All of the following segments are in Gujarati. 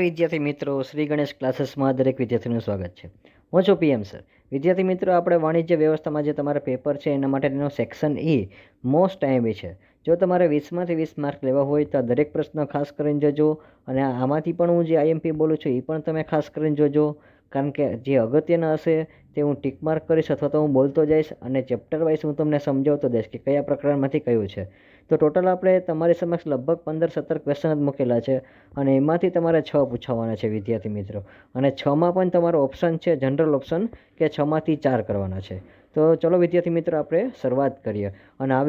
વિદ્યાર્થી મિત્રો, શ્રી ગણેશ ક્લાસીસમાં દરેક વિદ્યાર્થીનું સ્વાગત છે. હું છું પીએમ સર. વિદ્યાર્થી મિત્રો, આપણે વાણિજ્ય વ્યવસ્થામાં જે તમારા પેપર છે એના માટેનો સેક્શન E મોસ્ટ આઈએમપી છે. જો તમારે 20માંથી 20 માર્ક લેવા હોય તો દરેક પ્રશ્ન ખાસ કરીને જોજો, અને આમાંથી પણ હું જે આઈએમપી બોલું છું એ પણ તમે ખાસ કરીને જોજો, કારણ કે જે અગત્યના હશે તે હું ટીક માર્ક કરીશ અથવા તો હું બોલતો જઈશ, અને ચેપ્ટર વાઇઝ હું તમને સમજાવતો જઈશ કે કયા પ્રકરણમાંથી કયું છે. તો ટોટલ આપણે તમારી સમક્ષ લગભગ 15-17 ક્વેશ્ચન જ મૂકેલા છે, અને એમાંથી તમારે 6 પૂછાવાના છે વિદ્યાર્થી મિત્રો. અને 6માં પણ તમારો ઓપ્શન છે જનરલ ઓપ્શન, કે 6માંથી 4 કરવાના છે. તો ચલો વિદ્યાર્થી મિત્રો, આપણે શરૂઆત કરીએ. અને આ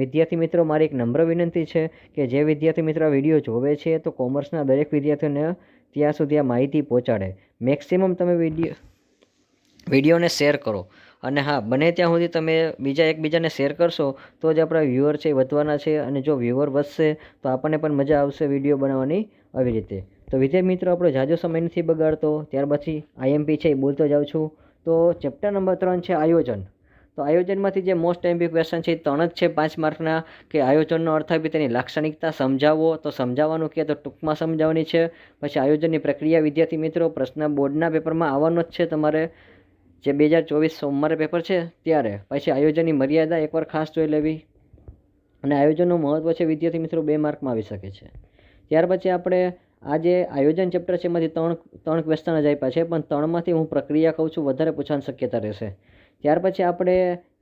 વિદ્યાર્થી મિત્રો, મારી એક નમ્ર વિનંતી છે કે જે વિદ્યાર્થી મિત્રો આ વિડીયો જોવે છે તો કોમર્સના દરેક વિદ્યાર્થીઓને ત્યાં સુધી આ માહિતી પહોંચાડે. મેક્સિમમ તમે વિડીયોને શેર કરો, અને હા, બને ત્યાં સુધી તમે એકબીજાને શેર કરશો તો જ આપણા વ્યુઅર છે એ વધવાના છે, અને જો વ્યુઅર વધશે તો આપણને પણ મજા આવશે વિડીયો બનાવવાની. આવી રીતે તો વિદ્યાર્થી મિત્રો, આપણે જાજો સમય નથી બગાડતો. ત્યાર પછી આઈએમપી છે એ બોલતો જાઉં છું. તો ચેપ્ટર નંબર 3 છે આયોજન. તો આયોજનમાંથી જે મોસ્ટ આઈએમપી ક્વેશ્ચન છે એ 3 જ છે 5 માર્કના, કે આયોજનનો અર્થ આપી તેની લાક્ષણિકતા સમજાવો. તો સમજાવવાનું કહે તો ટૂંકમાં સમજાવવાની છે. પછી આયોજનની પ્રક્રિયા વિદ્યાર્થી મિત્રો, પ્રશ્ન બોર્ડના પેપરમાં આવવાનો જ છે તમારે, જે 2024 સોમવારે પેપર છે ત્યારે. પછી આયોજનની મર્યાદા એકવાર ખાસ જોઈ લેવી, અને આયોજનનું મહત્ત્વ છે વિદ્યાર્થી મિત્રો 2 માર્કમાં આવી શકે છે. ત્યાર પછી આપણે આ જે આયોજન ચેપ્ટર છે એમાંથી ત્રણ ક્વેશ્ચન જ આપ્યા છે, પણ 3માંથી હું પ્રક્રિયા કહું છું, વધારે પૂછવાની શક્યતા રહેશે. ત્યાર પછી આપણે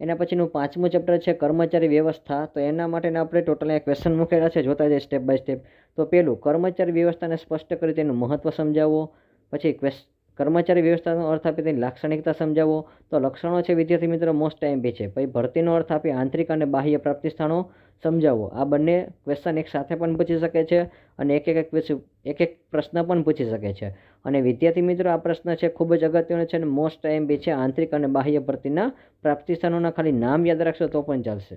એના પછીનું 5મું ચેપ્ટર છે કર્મચારી વ્યવસ્થા. તો એના માટેના આપણે ટોટલ ક્વેશ્ચન મૂકેલા છે, જોતા જઈએ સ્ટેપ બાય સ્ટેપ. તો પહેલું, કર્મચારી વ્યવસ્થાને સ્પષ્ટ કરી તેનું મહત્ત્વ સમજાવો. પછી કર્મચારી વ્યવસ્થાનો અર્થ આપી તેની લાક્ષણિકતા સમજાવો. તો લક્ષણો છે વિદ્યાર્થી મિત્રો મોસ્ટ આઈએમપી છે. પછી ભરતીનો અર્થ આપી આંતરિક અને બાહ્ય પ્રાપ્તિ સ્થાનો સમજાવો. આ બંને ક્વેશ્ચન એક સાથે પણ પૂછી શકે છે, અને એક પ્રશ્ન પણ પૂછી શકે છે. અને વિદ્યાર્થી મિત્રો, આ પ્રશ્ન છે ખૂબ જ અગત્યનો છે અને મોસ્ટ આઈએમપી છે. આંતરિક અને બાહ્ય ભરતીના પ્રાપ્તિ સ્થાનોના ખાલી નામ યાદ રાખશો તો પણ ચાલશે.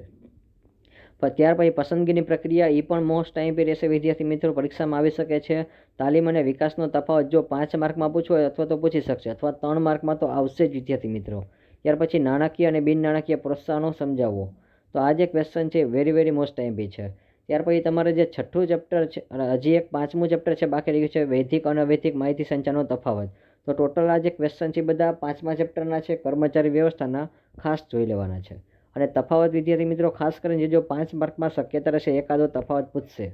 ત્યાર પછી પસંદગીની પ્રક્રિયા, એ પણ મોસ્ટ આઈએમપી રહેશે વિદ્યાર્થી મિત્રો, પરીક્ષામાં આવી શકે છે. તાલીમ અને વિકાસનો તફાવત, જો 5 માર્કમાં પૂછવું હોય અથવા તો પૂછી શકશે, અથવા 3 માર્કમાં તો આવશે જ વિદ્યાર્થી મિત્રો. ત્યાર પછી નાણાકીય અને બિન નાણાકીય પ્રોત્સાહનો સમજાવો. તો આ જે ક્વેશ્ચન છે વેરી મોસ્ટ આઈએમપી છે. ત્યાર પછી તમારે જે 6થું ચેપ્ટર છે, હજી એક 5મું ચેપ્ટર છે બાકી રહ્યું છે, વૈધિક અને અવૈધિક માહિતી સંચારનો તફાવત. તો ટોટલ આ જે ક્વેશ્ચન છે બધા 5મા ચેપ્ટરના છે, કર્મચારી વ્યવસ્થાના, ખાસ જોઈ લેવાના છે. અને તફાવત વિદ્યાર્થી મિત્રો ખાસ કરીને જો 5 માર્કમાં શક્યતા રહેશે એકાદો તફાવત પૂછશે.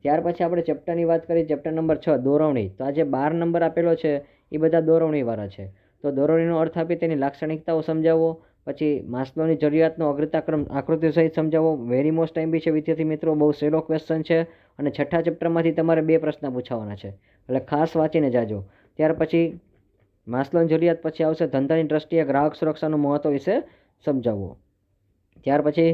ત્યાર પછી આપણે ચેપ્ટરની વાત કરીએ, ચેપ્ટર નંબર 6 દોરવણી. તો આ જે 12 નંબર આપેલો છે એ બધા દોરવણીવાળા છે. તો દોરવણીનો અર્થ આપી તેની લાક્ષણિકતાઓ સમજાવો. પછી માસ્લોની જરૂરિયાતનો અગ્રતાક્રમ આકૃતિ સહિત સમજાવો. વેરી મોસ્ટ આઈએમપી છે વિદ્યાર્થી મિત્રો, બહુ સહેલો ક્વેશ્ચન છે. અને 6થા ચેપ્ટરમાંથી તમારે 2 પ્રશ્ન પૂછાવાના છે, એટલે ખાસ વાંચીને જાજો. ત્યાર પછી માસ્લોની જરૂરિયાત પછી આવશે ધંધાની દ્રષ્ટિએ ગ્રાહક સુરક્ષાનું મહત્વ વિશે સમજાવવો. ત્યાર પછી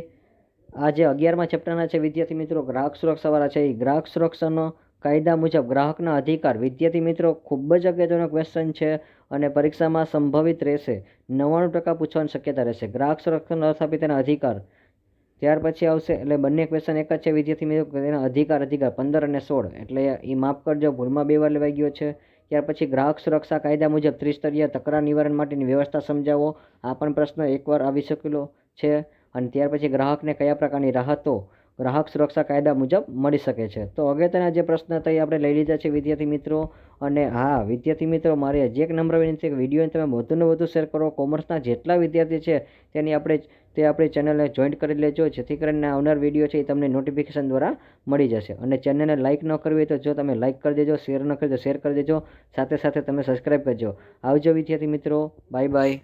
આ જે 11મા ચેપ્ટરના છે વિદ્યાર્થી મિત્રો, ગ્રાહક સુરક્ષાવાળા છે, એ ગ્રાહક સુરક્ષાનો કાયદા મુજબ ગ્રાહકના અધિકાર. વિદ્યાર્થી મિત્રો ખૂબ જ અગત્યનો ક્વેશ્ચન છે, અને પરીક્ષામાં સંભવિત રહેશે. 99% પૂછવાની શક્યતા રહેશે. ગ્રાહક સુરક્ષાનો અર્થ આપી તેના અધિકાર. ત્યાર પછી આવશે, એટલે બંને ક્વેશ્ચન એક જ છે વિદ્યાર્થી મિત્રો, તેના અધિકાર 15 અને 16, એટલે એ માફ કરજો, ભૂલમાં 2 વાર લેવાઈ ગયો છે. ત્યાર પછી ગ્રાહક સુરક્ષા કાયદા મુજબ ત્રિસ્તરીય તકરાર નિવારણ માટેની વ્યવસ્થા સમજાવો. આ પણ પ્રશ્ન એકવાર આવી શકેલો છે. અને ત્યાર પછી ગ્રાહકને કયા પ્રકારની રાહતો ગ્રાહક સુરક્ષા કાયદા મુજબ મળી શકે છે. તો અગત્યના જે પ્રશ્ન હતા એ આપણે લઈ લીધા છે વિદ્યાર્થી મિત્રો. અને હા વિદ્યાર્થી મિત્રો, મારી હજી એક નમ્ર વિનંતી છે કે વિડીયોને તમે વધુને વધુ શેર કરો. કોમર્સના જેટલા વિદ્યાર્થી છે આપણી ચેનલને જોઈન્ટ કરી લેજો, જેથી કરીને આવનાર વિડીયો છે એ તમને નોટિફિકેશન દ્વારા મળી જશે. અને ચેનલને લાઇક ન કરવી હોય તો જો તમે લાઇક કરી દેજો, શેર ન કરી તો શેર કરી દેજો, સાથે સાથે તમે સબસ્ક્રાઈબ કરજો. આવજો વિદ્યાર્થી મિત્રો, બાય બાય.